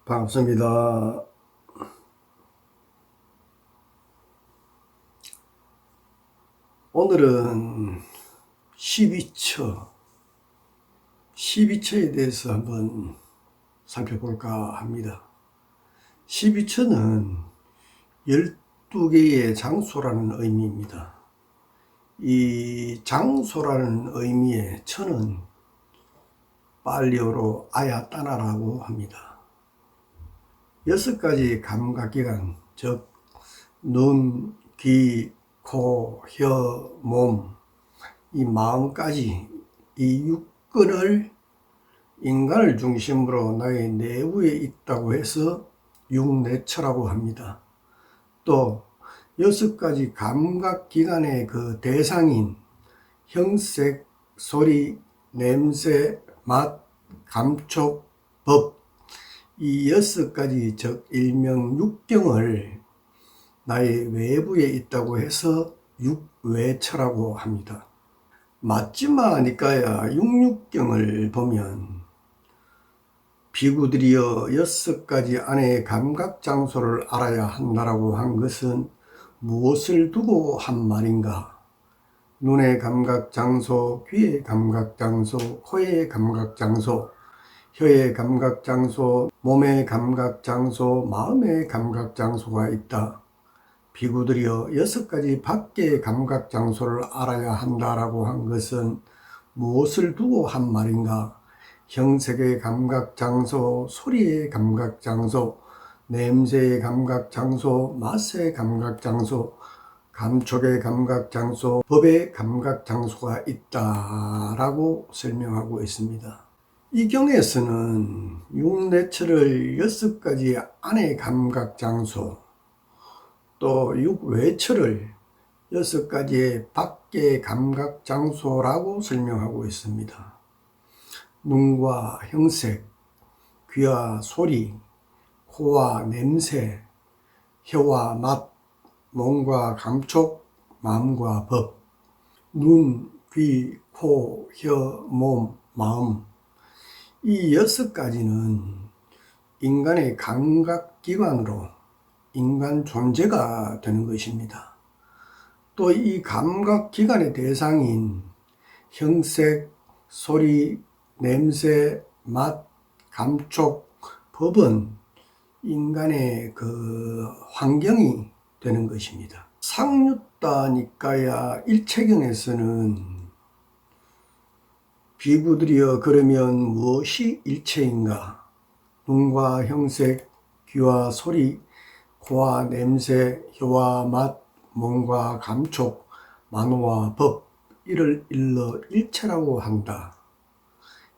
반갑습니다. 오늘은 12처에 대해서 한번 살펴볼까 합니다. 12처는 12개의 장소라는 의미입니다. 이 장소라는 의미의 처는 팔리어로 아야따나라고 합니다. 6가지 감각기관, 즉 눈, 귀, 코, 혀, 몸, 이 마음까지 이 육근을 인간을 중심으로 나의 내부에 있다고 해서 육내처라고 합니다. 또 6가지 감각기관의 그 대상인 형색, 소리, 냄새, 맛, 감촉, 법, 이 6가지 즉 일명 육경을 나의 외부에 있다고 해서 육외처라고 합니다. 맞지마 니까야 육육경을 보면 비구들이여 6가지 안의 감각장소를 알아야 한다라고 한 것은 무엇을 두고 한 말인가? 눈의 감각장소, 귀의 감각장소, 코의 감각장소, 혀의 감각장소, 몸의 감각장소, 마음의 감각장소가 있다. 비구들이여 6가지 밖의 감각장소를 알아야 한다라고 한 것은 무엇을 두고 한 말인가? 형색의 감각장소, 소리의 감각장소, 냄새의 감각장소, 맛의 감각장소, 감촉의 감각장소, 법의 감각장소가 있다라고 설명하고 있습니다. 이 경에서는 육내처를 6가지 안의 감각장소, 또 육외처를 6가지의 밖의 감각장소라고 설명하고 있습니다. 눈과 형색, 귀와 소리, 코와 냄새, 혀와 맛, 몸과 감촉, 마음과 법. 눈, 귀, 코, 혀, 몸, 마음. 이 6가지는 인간의 감각기관으로 인간 존재가 되는 것입니다. 또 이 감각기관의 대상인 형색, 소리, 냄새, 맛, 감촉, 법은 인간의 그 환경이 되는 것입니다. 상유타 니까야 일체경에서는 비구들이여 그러면 무엇이 일체인가? 눈과 형색, 귀와 소리, 코와 냄새, 혀와 맛, 몸과 감촉, 만호와 법, 이를 일러 일체라고 한다.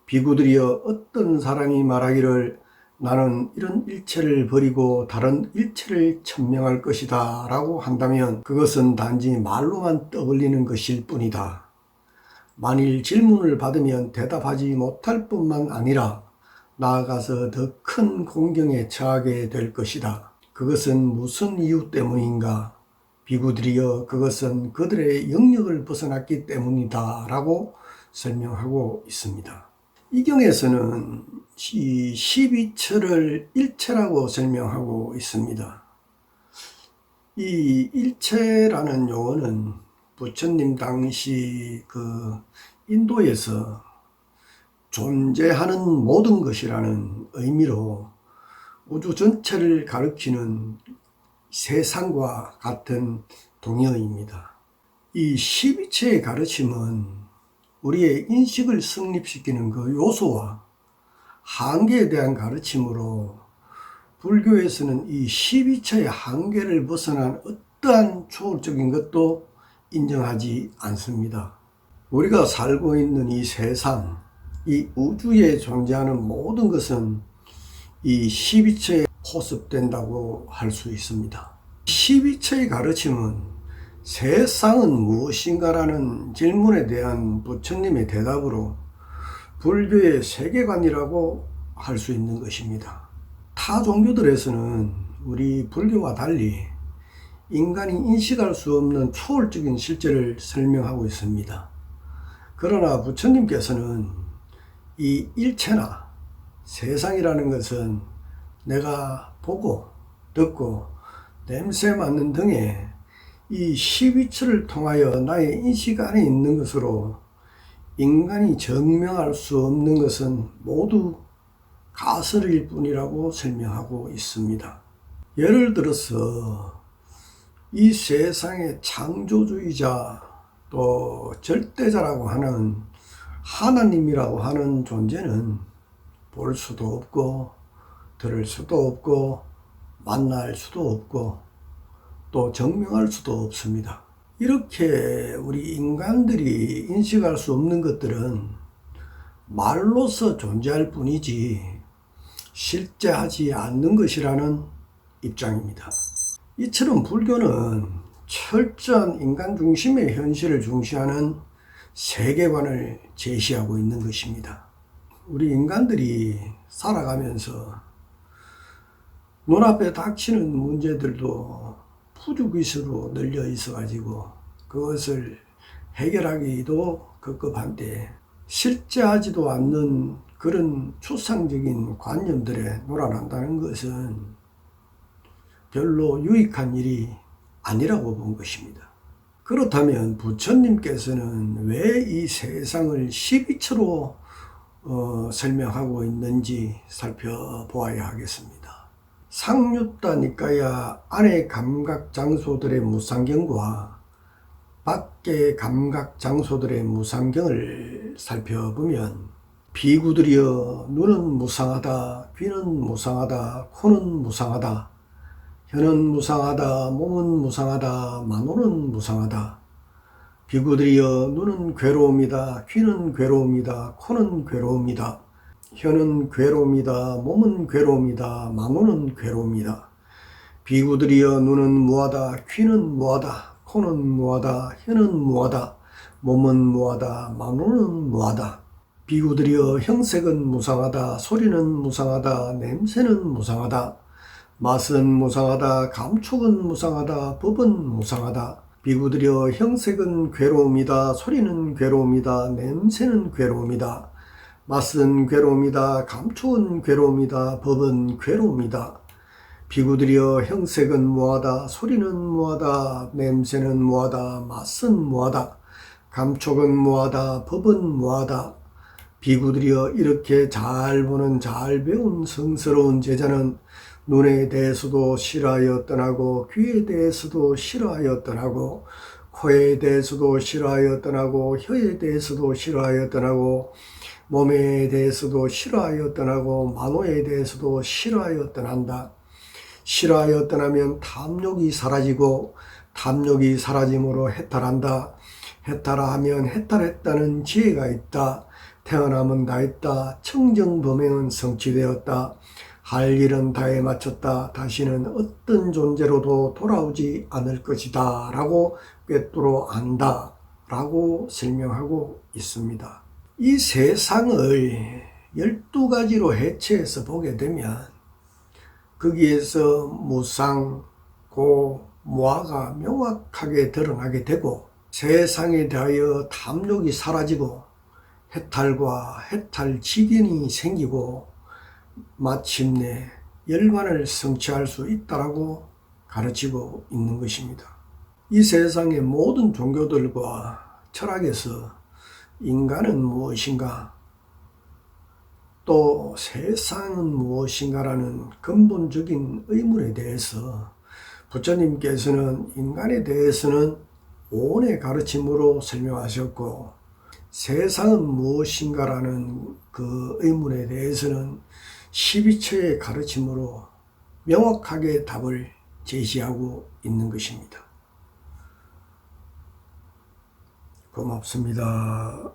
비구들이여 어떤 사람이 말하기를 나는 이런 일체를 버리고 다른 일체를 천명할 것이다 라고 한다면 그것은 단지 말로만 떠벌리는 것일 뿐이다. 만일 질문을 받으면 대답하지 못할 뿐만 아니라 나아가서 더 큰 공경에 처하게 될 것이다. 그것은 무슨 이유 때문인가? 비구들이여 그것은 그들의 영역을 벗어났기 때문이다 라고 설명하고 있습니다. 이 경에서는 이 12처를 일체라고 설명하고 있습니다. 이 일체라는 용어는 부처님 당시 그 인도에서 존재하는 모든 것이라는 의미로 우주 전체를 가리키는 세상과 같은 동의어입니다. 이 12처의 가르침은 우리의 인식을 성립시키는 그 요소와 한계에 대한 가르침으로 불교에서는 이 12처의 한계를 벗어난 어떠한 초월적인 것도 인정하지 않습니다. 우리가 살고 있는 이 세상, 이 우주에 존재하는 모든 것은 이 12처에 포섭된다고 할 수 있습니다. 12처의 가르침은 세상은 무엇인가라는 질문에 대한 부처님의 대답으로 불교의 세계관이라고 할 수 있는 것입니다. 타 종교들에서는 우리 불교와 달리 인간이 인식할 수 없는 초월적인 실제를 설명하고 있습니다. 그러나 부처님께서는 이 일체나 세상이라는 것은 내가 보고 듣고 냄새 맡는 등의 이 12처를 통하여 나의 인식 안에 있는 것으로 인간이 증명할 수 없는 것은 모두 가설일 뿐이라고 설명하고 있습니다. 예를 들어서 이 세상의 창조주의자 또 절대자라고 하는 하나님이라고 하는 존재는 볼 수도 없고 들을 수도 없고 만날 수도 없고 또 증명할 수도 없습니다. 이렇게 우리 인간들이 인식할 수 없는 것들은 말로서 존재할 뿐이지 실제 하지 않는 것이라는 입장입니다. 이처럼 불교는 철저한 인간 중심의 현실을 중시하는 세계관을 제시하고 있는 것입니다. 우리 인간들이 살아가면서 눈앞에 닥치는 문제들도 푸주기수로 널려 있어 가지고 그것을 해결하기도 급급한데 실제 하지도 않는 그런 추상적인 관념들에 놀아난다는 것은 별로 유익한 일이 아니라고 본 것입니다. 그렇다면 부처님께서는 왜 이 세상을 12처로 설명하고 있는지 살펴보아야 하겠습니다. 상류다 니까야 안의 감각 장소들의 무상경과 밖의 감각 장소들의 무상경을 살펴보면 비구들이여 눈은 무상하다, 귀는 무상하다, 코는 무상하다, 혀는 무상하다, 몸은 무상하다, 만호는 무상하다. 비구들이여 눈은 괴로움이다, 귀는 괴로움이다, 코는 괴로움이다, 혀는 괴로움이다, 몸은 괴로움이다, 만호는 괴로움이다. 비구들이여 눈은 무하다, 귀는 무하다, 코는 무하다, 혀는 무하다, 몸은 무하다, 만호는 무하다. 비구들이여 형색은 무상하다, 소리는 무상하다, 냄새는 무상하다, 맛은 무상하다, 감촉은 무상하다, 법은 무상하다. 비구들이여 형색은 괴로움이다, 소리는 괴로움이다, 냄새는 괴로움이다, 맛은 괴로움이다, 감촉은 괴로움이다, 법은 괴로움이다. 비구들이여 형색은 무하다, 소리는 무하다, 냄새는 무하다, 맛은 무하다, 감촉은 무하다, 법은 무하다. 비구들이여 이렇게 잘 보는 잘 배운 성스러운 제자는 눈에 대해서도 싫어하여 떠나고 귀에 대해서도 싫어하여 떠나고 코에 대해서도 싫어하여 떠나고 혀에 대해서도 싫어하여 떠나고 몸에 대해서도 싫어하여 떠나고 만호에 대해서도 싫어하여 떠난다. 싫어하여 떠나면 탐욕이 사라지고 탐욕이 사라짐으로 해탈한다. 해탈하면 해탈했다는 지혜가 있다. 태어남은 다 했다. 청정범행은 성취되었다. 할 일은 다해 마쳤다. 다시는 어떤 존재로도 돌아오지 않을 것이다 라고 꿰뚫어 안다 라고 설명하고 있습니다. 이 세상을 12가지로 해체해서 보게 되면 거기에서 무상, 고, 무아가 명확하게 드러나게 되고 세상에 대하여 탐욕이 사라지고 해탈과 해탈지견이 생기고 마침내 열반을 성취할 수 있다라고 가르치고 있는 것입니다. 이 세상의 모든 종교들과 철학에서 인간은 무엇인가, 또 세상은 무엇인가라는 근본적인 의문에 대해서 부처님께서는 인간에 대해서는 오온의 가르침으로 설명하셨고 세상은 무엇인가라는 그 의문에 대해서는 12처의 가르침으로 명확하게 답을 제시하고 있는 것입니다. 고맙습니다.